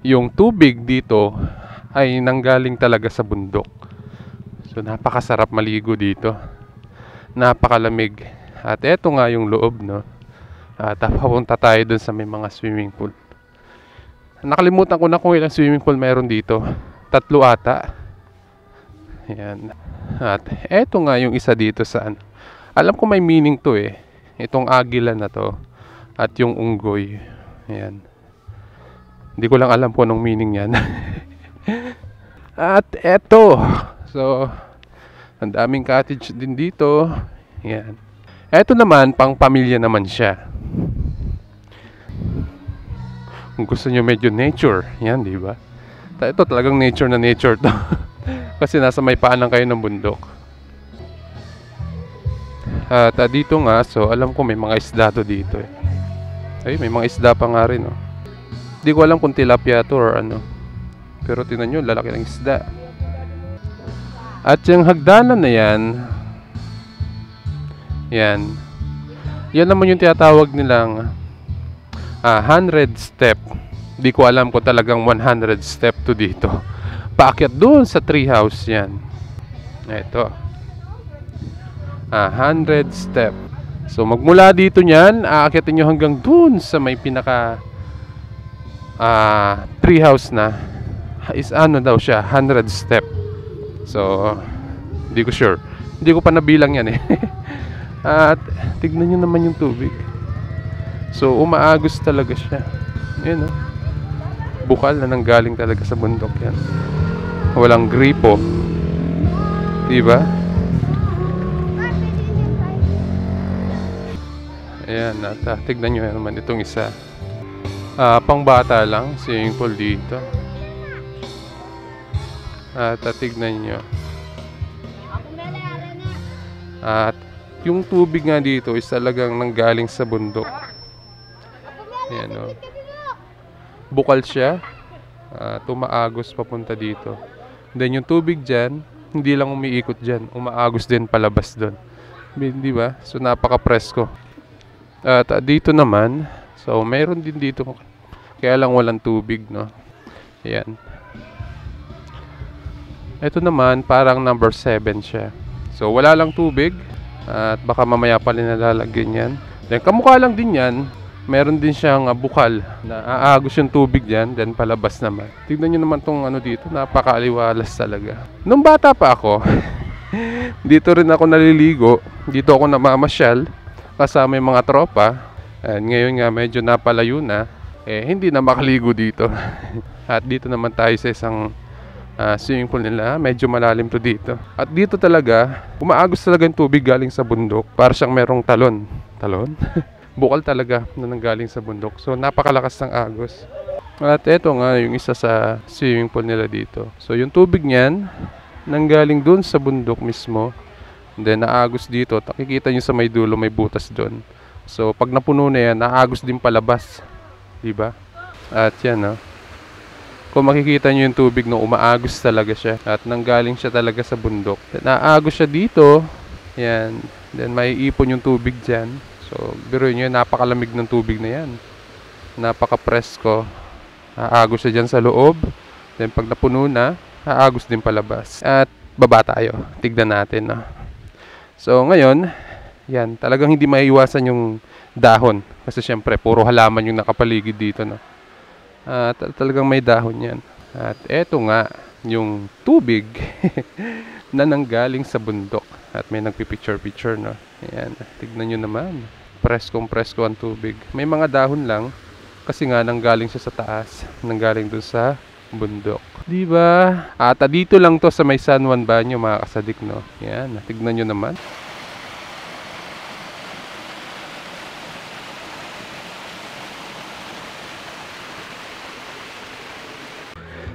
yung tubig dito ay nanggaling talaga sa bundok. So napakasarap maligo dito, napakalamig. At eto nga yung loob no. At papunta tayo dun sa may mga swimming pool. Nakalimutan ko na kung ilang swimming pool meron dito. 3 ata. Ayan. At eto nga yung isa dito sa alam ko may meaning to eh. Itong agila na to. At yung unggoy. Ayan. Hindi ko lang alam po anong meaning yan. At eto. So, ang daming cottage din dito. Yan. Eto naman, pang pamilya naman siya. Kung gusto nyo medyo nature, yan, di ba? Ito talagang nature na nature to. Kasi nasa may paanan kayo ng bundok. At dito nga, so alam ko may mga isda to dito eh. Ay, may mga isda pa nga rin, oh. Hindi ko alam kung tilapia to or ano. Pero tingnan nyo, lalaki ng isda. At yung hagdanan na yan, yan naman yung tinatawag nilang 100 step. Di ko alam kung talagang 100 step to dito. Paakyat doon sa treehouse yan. Ito. 100 step. So magmula dito niyan, aakyatin nyo hanggang doon sa may pinaka treehouse na. Is ano daw siya, 100 step. So, hindi ko sure. Hindi ko pa nabilang yan eh. At tignan nyo naman yung tubig. So, umaagos talaga siya. Yan oh. Bukal na nanggaling talaga sa bundok yan. Walang gripo. Diba? Ayan, at tignan nyo naman itong isa. Pang bata lang, swimming pool dito. At tignan nyo. At yung tubig nga dito is talagang nanggaling sa bundok. Ayan o. Bukal siya. Tumaagos papunta dito. Then yung tubig dyan, hindi lang umiikot dyan. Umaagos din palabas doon. Di ba? So napaka-presko. At dito naman, so mayroon din dito. Kaya lang walang tubig, no? Ayan. Ito naman, parang number 7 siya. So, wala lang tubig. At baka mamaya pa rin nalalagyan yan. Then, kamukha lang din yan. Meron din siyang bukal na aagos yung tubig dyan. Then, palabas naman. Tignan nyo naman tong ano dito. Napakaaliwalas talaga. Nung bata pa ako, dito rin ako naliligo. Dito ako namamasyal. Kasama yung mga tropa. And ngayon nga, medyo napalayo na. Hindi na makaligo dito. At dito naman tayo sa isang swimming pool nila. Medyo malalim to dito. At dito talaga, umaagos talaga yung tubig galing sa bundok. Para siyang merong talon. Talon? Bukal talaga na nanggaling sa bundok. So napakalakas ng agos. At eto nga yung isa sa swimming pool nila dito. So yung tubig niyan, nanggaling dun sa bundok mismo. And then naagos dito. Nakikita nyo sa may dulo, may butas dun. So pag napuno na yan, naagos din palabas. Diba? At yan, no? Kung makikita nyo yung tubig, no, umaagos talaga siya. At nanggaling siya talaga sa bundok. Then, naagos siya dito. Yan. Then, may ipon yung tubig dyan. So, biruin nyo, napakalamig ng tubig na yan. Napaka-presko. Naagos siya dyan sa loob. Then, pag napuno na, naagos din palabas. At, baba tayo. Tignan natin, no? So, ngayon, yan. Talagang hindi maiiwasan yung dahon. Kasi, syempre, puro halaman yung nakapaligid dito, no? Talagang may dahon yan. At eto nga, yung tubig na nanggaling sa bundok. At may nagpipicture-picture, no? Ayan, tignan nyo naman. Preskong-presko ang tubig. May mga dahon lang. Kasi nga, nanggaling siya sa taas. Nanggaling dun sa bundok. Diba? At dito lang to sa may San Juan Banyo, mga kasadik, no? Ayan, tignan nyo naman.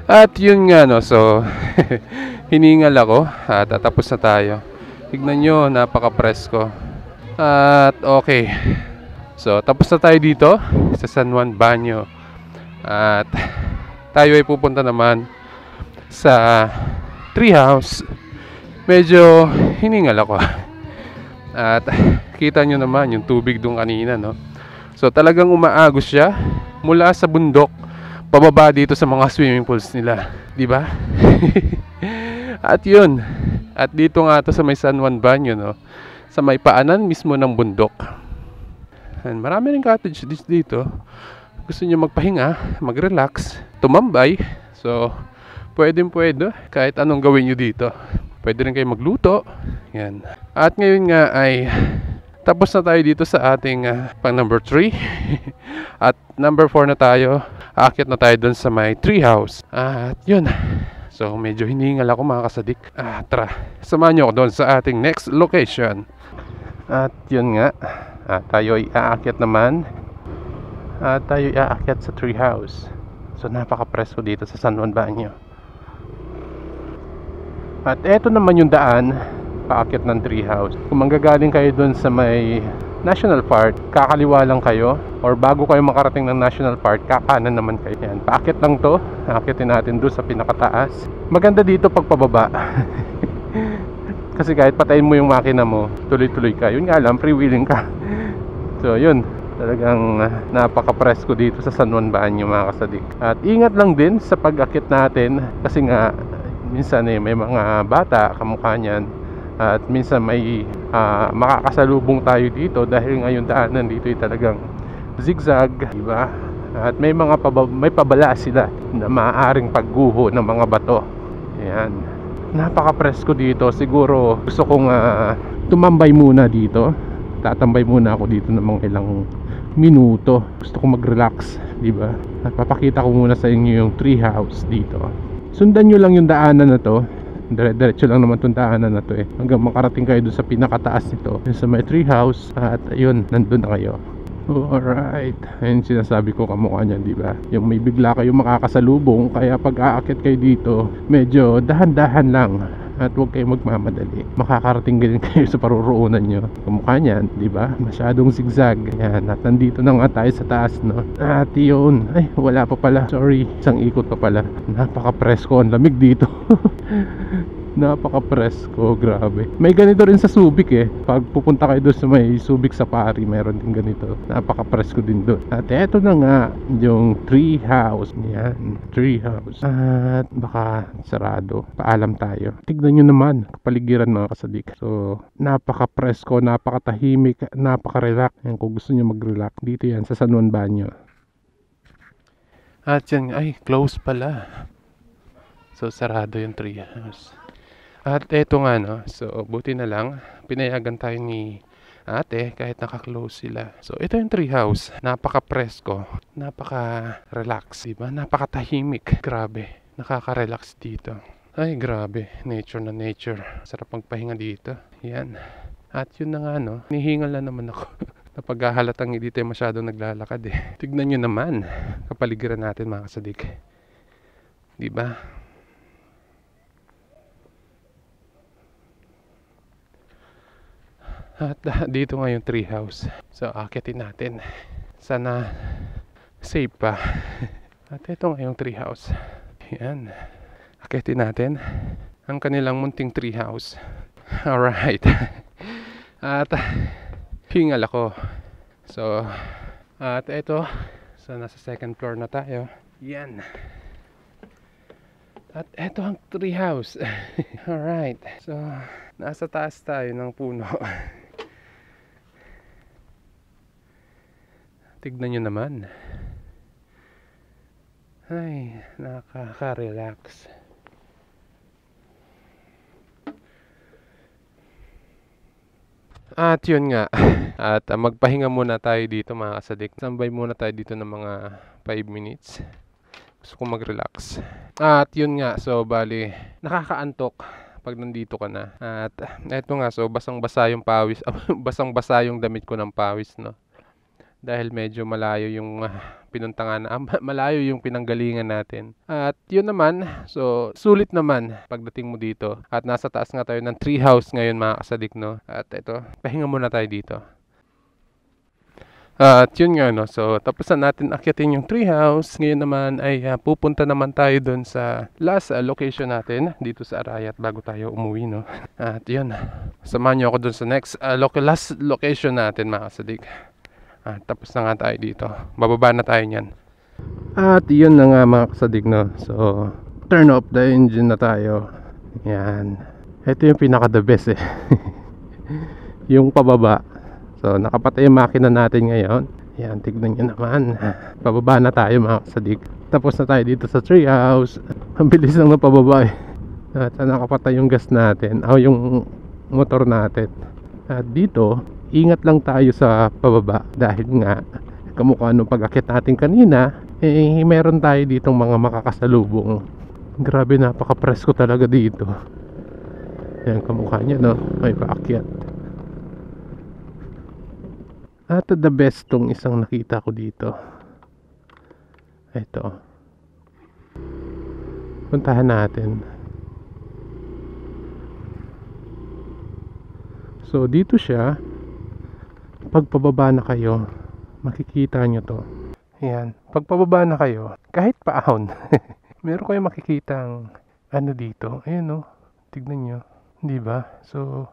At yun nga, no, so hiningal ako at tapos na tayo. Tignan nyo, napaka-presko. At okay, so tapos na tayo dito sa San Juan Banyo. At tayo ay pupunta naman sa treehouse. Medyo hiningal ako. At kita nyo naman yung tubig doon kanina, no? So talagang umaagos siya mula sa bundok pababa dito sa mga swimming pools nila, di ba? At yun. At dito nga to sa may San Juan Banyo, no? Sa may paanan mismo ng bundok. And marami ring cottage dito. Gusto niyo magpahinga, mag-relax, tumambay. So, pwede kahit anong gawin niyo dito. Pwede rin kayo magluto. Yan. At ngayon nga ay tapos na tayo dito sa ating pang number 3. At number 4 na tayo. Aakyat na tayo dun sa may treehouse. At yun. So medyo hiningal ako mga kasadik. Tara, samahan nyo ako doon sa ating next location. At yun nga, tayo ay aakyat naman. At tayo ay aakyat sa treehouse. So napaka-presko dito sa San Juan Banyo. At eto naman yung daan paakyat ng treehouse. Kung manggagaling kayo doon sa may National Park, kakaliwa lang kayo. Or bago kayo makarating ng National Park, kakanan naman kayo. Yan, paakyat lang to. Aakyatin natin doon sa pinakataas. Maganda dito pag pababa. Kasi kahit patayin mo yung makina mo, tuloy-tuloy ka. Yun nga lang, freewheeling ka. So yun, talagang napaka-presko dito sa San Juan Banyo mga kasadik. At ingat lang din sa pag-akyat natin. Kasi nga, minsan may mga bata kamukha niyan. At minsan may makakasalubong tayo dito dahil ngayon daanan dito ay talagang zigzag, diba? At may mga may pabala sila na maaaring pagguho ng mga bato. Ayan. Napaka-presko dito. Siguro gusto kong tumambay muna dito. Tatambay muna ako dito ng mga ilang minuto. Gusto kong mag-relax, diba? At papakita ko muna sa inyo yung treehouse dito. Sundan nyo lang yung daanan na to. Diretso lang naman itong daanan na to hanggang makarating kayo doon sa pinakataas nito, yung sa may treehouse. At ayun, nandun na kayo. Alright, ayun sinasabi ko kamukha niyan, diba? Yung may bigla kayo makakasalubong. Kaya pag aakit kayo dito, medyo dahan-dahan lang. At huwag kayong magmamadali. Makakarating din kayo sa paruroonan nyo. Kamukha niyan, diba? Masyadong zigzag. Ayan, at nandito na nga tayo sa taas, no? At yun, ay wala pa pala, sorry, isang ikot pa pala. Napaka-presko, ang lamig dito. Napaka-presko, grabe. May ganito rin sa Subic pag pupunta kayo doon sa may Subic Safari, meron din ganito. Napaka-presko din doon. At eto na nga yung treehouse. Yan, treehouse. At baka sarado. Paalam tayo. Tignan nyo naman kapaligiran mga kasadik. So napaka-presko, napakatahimik, napaka-relax. Yan, kung gusto nyo mag-relax, dito yan sa San Juan Banyo. At yan, ay close pala. So sarado yung treehouse. At eto nga, no, so buti na lang pinayagan tayo ni ate kahit naka-close sila. So ito yung treehouse. Napaka-presko, napaka-relax, diba? Napakatahimik. Grabe, nakaka-relax dito. Ay grabe, nature na nature. Sarap magpahinga dito. Yan. At yun na nga, no, nihingal na naman ako. Napaghahalatang hindi tayo masyadong naglalakad Tignan nyo naman kapaligiran natin mga kasadik, diba? At dito nga yung treehouse. So akyatin natin. Sana safe pa. At ito nga yung treehouse. Yan. Akyatin natin ang kanilang munting treehouse. Alright. At hingal ako. So at ito, so nasa second floor na tayo. Yan. At ito ang treehouse. Alright. So nasa taas tayo ng puno. Tignan nyo naman. Ay, nakaka-relax. At yun nga. At magpahinga muna tayo dito mga kasadik. Sambay muna tayo dito ng mga 5 minutes. Gusto ko mag-relax. At yun nga. So bali, nakakaantok pag nandito ka na. At eto nga. So basang-basa yung pawis. Basang-basa yung damit ko ng pawis, no? Dahil medyo malayo yung pinuntangan, malayo yung pinanggalingan natin. At yun naman, so sulit naman pagdating mo dito. At nasa taas nga tayo ng treehouse ngayon mga kasadik, no? At ito, pahinga muna tayo dito. At yun nga, no? So tapos na natin akyatin yung treehouse. Ngayon naman ay pupunta naman tayo dun sa last location natin dito sa Arayat bago tayo umuwi, no? At yun, samahan nyo ako dun sa next last location natin mga kasadik. Tapos na nga tayo dito. Bababa na tayo niyan. At yun na nga mga kasadig, no? So turn off the engine na tayo. Yan. Ito yung pinaka the best yung pababa. So nakapatay yung makina natin ngayon. Yan, tignan nyo naman. Pababa na tayo mga kasadig. Tapos na tayo dito sa treehouse. Ang bilis lang na pababa At nakapatay yung gas natin. Yung motor natin. At dito ingat lang tayo sa pababa dahil nga kamukha nung pag-akyat natin kanina, Eh, meron tayo ditong mga makakasalubong. Grabe, napaka-presko talaga dito. Yan, kamukha niya, no? May paakyat. At the best tong isang nakita ko dito. Ito. Puntahan natin. So, dito siya. Pag pababa na kayo, makikita nyo to. Ayan. Pag pababa na kayo, kahit paahon, meron kayong makikitang ano dito. Ayan, no? Tignan nyo. Diba? So,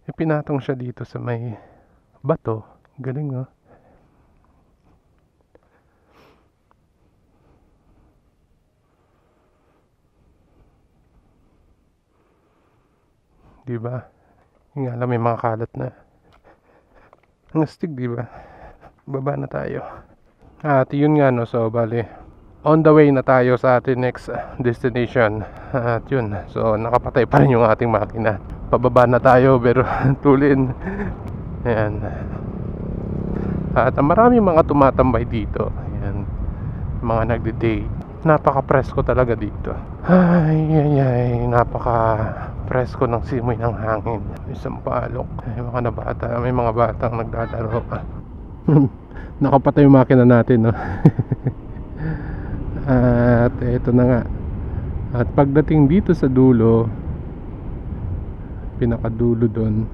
ipinatong siya dito sa may bato. Galing, no? Diba? Yung nga lang, may mga kalat na. Ang astig, diba? Baba na tayo. At yun nga, no? So, bali, on the way na tayo sa ating next destination. At yun, so nakapatay pa rin yung ating makina. Pababa na tayo, pero tulin. Ayan. At maraming mga tumatambay dito. Ayan. Mga nagde-date. Napaka-presko talaga dito. Ay, napaka-presko ng simoy ng hangin. Isang palok. May mga batang naglalaro. Nakapatay yung makina natin, no? At eto na nga. At pagdating dito sa dulo, pinakadulo doon,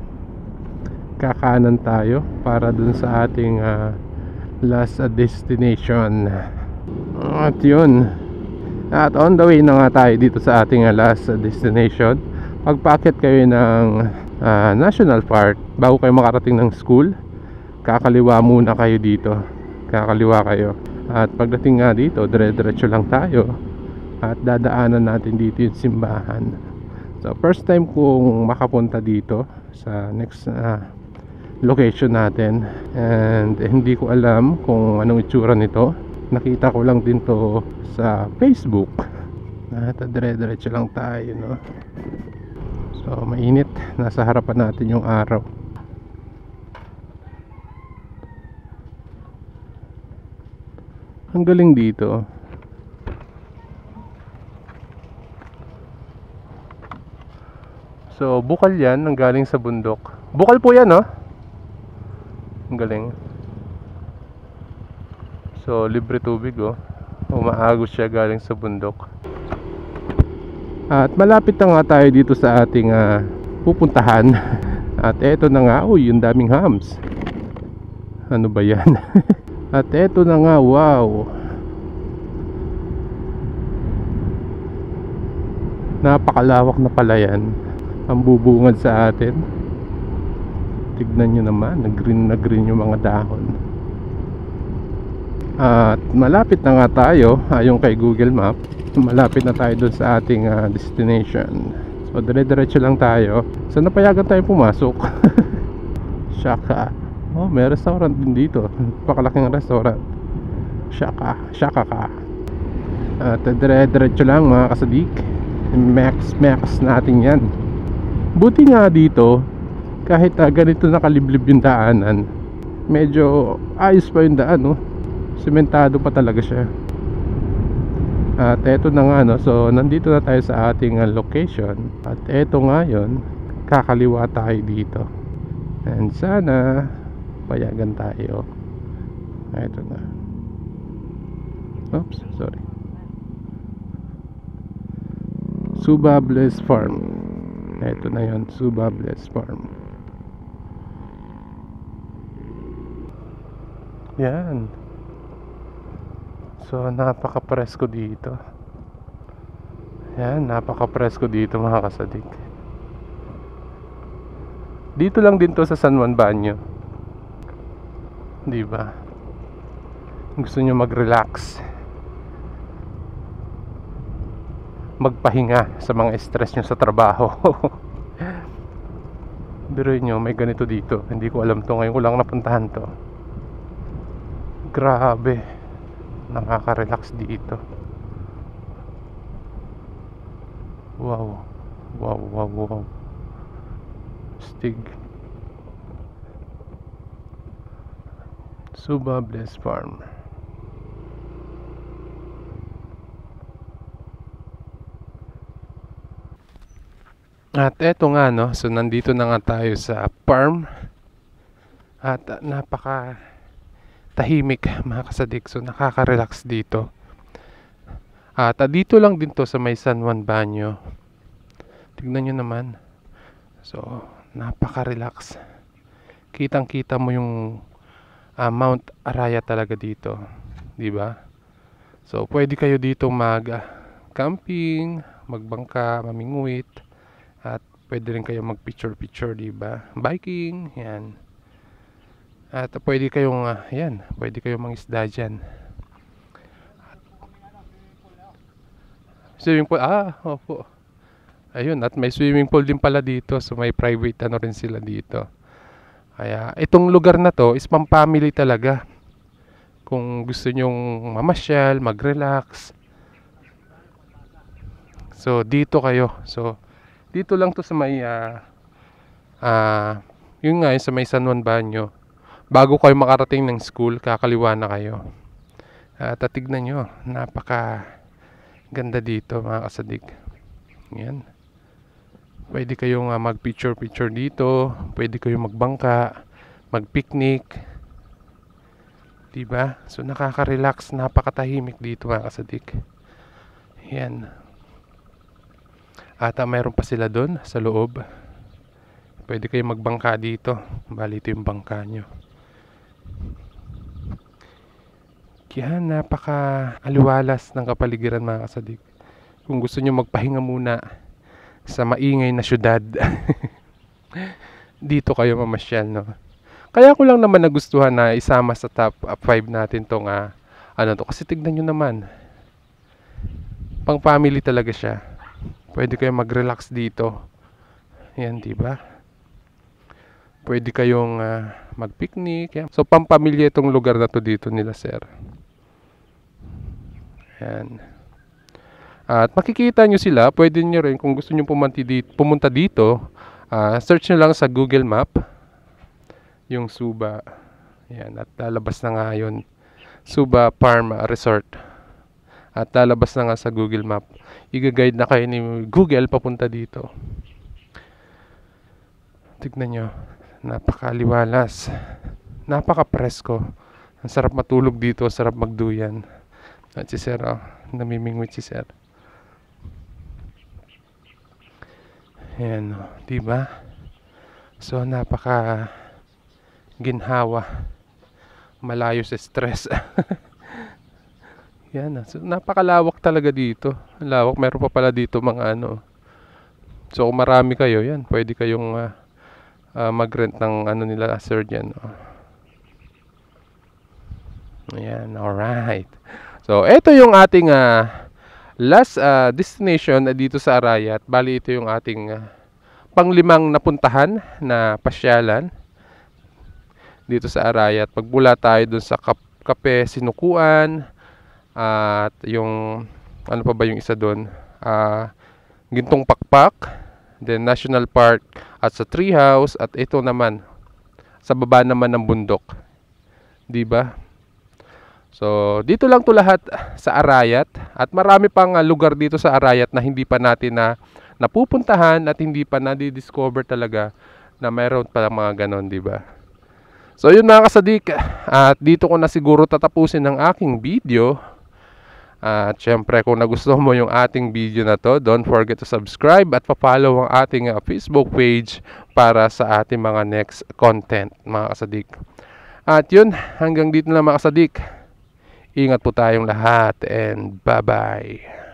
kakanan tayo para dun sa ating last destination. At yun. At on the way na nga tayo dito sa ating last destination. Pagpaakyat kayo ng National Park, bago kayo makarating ng school, kakaliwa muna kayo dito. Kakaliwa kayo. At pagdating nga dito, dire-diretso lang tayo. At dadaanan natin dito yung simbahan. So first time kong makapunta dito sa next location natin. And hindi ko alam kung anong itsura nito. Nakita ko lang din to sa Facebook. At dire-diretso lang tayo, no? So mainit. Nasa harapan natin yung araw. Ang galing dito. So, bukal yan, ang galing sa bundok. Bukal po yan, no? Ang galing. So, libre tubig, oh. Umaagos siya galing sa bundok. At malapit na nga tayo dito sa ating pupuntahan. At eto na nga, uy, yung daming hams. Ano ba yan? At eto na nga, wow. Napakalawak na pala yan. Ang bubungad sa atin. Tignan nyo naman, na green yung mga dahon. At malapit na nga tayo, ayon kay Google Map. Malapit na tayo dun sa ating destination. So dire-diretso lang tayo. So napayagan tayo pumasok. Shaka. Oh, may restaurant din dito. Pakalaking restaurant. Shaka ka. At dire-diretso lang mga kasadik. Max natin yan. Buti nga dito, kahit ganito nakaliblib yung daanan, medyo ayos pa yung daan, no? Sementado pa talaga siya. At eto na nga, no? So nandito na tayo sa ating location. At eto nga yun, kakaliwa tayo dito. And sana payagan tayo. Eto na. Oops, sorry. Subables Farm. Eto na yun, Subables Farm. Yan. So napaka-presko dito. Yan, napaka-presko dito mga kasadik. Dito lang din to sa San Juan Banyo. Diba? Gusto nyo mag-relax, magpahinga sa mga stress nyo sa trabaho. Biruin nyo, may ganito dito. Hindi ko alam to, ngayon ko lang napuntahan to. Grabe, nakaka-relax dito. Wow. Stig. Subables Farm. At eto nga no, so nandito na nga tayo sa farm. At napaka tahimik mga kasadik. So nakaka-relax dito. At dito lang din to sa may San Juan Banyo. Tignan nyo naman. So napaka-relax. Kitang-kita mo yung Mount Arayat talaga dito, 'di ba? So pwede kayo dito mag-camping, magbangka, mamingwit, at pwede rin kayo mag-picture-picture, 'di ba? Biking, 'yan. At pwede kayong pwede kayong mangisda diyan. Swimming pool, opo. Ayun, at may swimming pool din pala dito, so may private rin sila dito. Kaya itong lugar na to is pang-family talaga. Kung gusto nyong mamasyal, mag-relax. So dito kayo. So dito lang to sa may yun nga, sa may San Juan Banyo. Bago kayo makarating ng school, kakaliwa na kayo. At tignan nyo, napaka ganda dito mga kasadik. Yan. Pwede kayong mag-picture-picture dito. Pwede kayong magbangka, mag-picnic. Diba? So nakaka-relax, napakatahimik dito mga kasadik. Yan. At mayroon pa sila doon sa loob. Pwede kayong magbangka dito. Bali ito yung bangka nyo. Kaya napaka-aliwalas ng kapaligiran mga kasadik. Kung gusto nyo magpahinga muna sa maingay na syudad, dito kayo mamasyal, no? Kaya ko lang naman nagustuhan na isama sa top 5 natin tong kasi tignan nyo naman, pang family talaga siya. Pwede kayo mag-relax dito. Yan, diba? Pwede kayong mag-picnic. Yan. So pang pamilya itong lugar na to dito nila, sir. Yan. At makikita nyo sila, pwede nyo rin kung gusto nyo pumunta dito, search nyo lang sa Google Map yung Suba. Yan, at lalabas na nga yun, Suba Farm Resort. At lalabas na nga sa Google Map. Iga-guide na kayo ni Google papunta dito. Tignan nyo, napakaliwalas, napaka-presko. Ang sarap matulog dito, sarap magduyan. At si Sir, namimingwit si Sir. Ayan, diba? So napaka ginhawa, malayo sa stress. Yan, so napakalawak talaga dito. Lawak, meron pa pala dito mga So kung marami kayo, yan, pwede kayong mag-rent ng nila, sir, dyan. Ayan, alright. So ito yung ating last destination dito sa Arayat. Bali ito yung ating panglimang napuntahan na pasyalan dito sa Arayat. Pagmula tayo dun sa Kape Sinukuan, at yung ano pa ba yung isa dun, Gintong Pakpak, then National Park, at sa Treehouse, at ito naman sa baba naman ng bundok, diba? So dito lang to lahat sa Arayat, at marami pang lugar dito sa Arayat na hindi pa natin napupuntahan at hindi pa na-discover talaga na mayroon pa mga ganon, diba? So yun mga kasadik, at dito ko na siguro tatapusin ang aking video. At syempre kung nagustuhan mo yung ating video na to, don't forget to subscribe at pa-follow ang ating Facebook page para sa ating mga next content mga kasadik. At yun, hanggang dito na mga kasadik. Ingat po tayong lahat and bye-bye.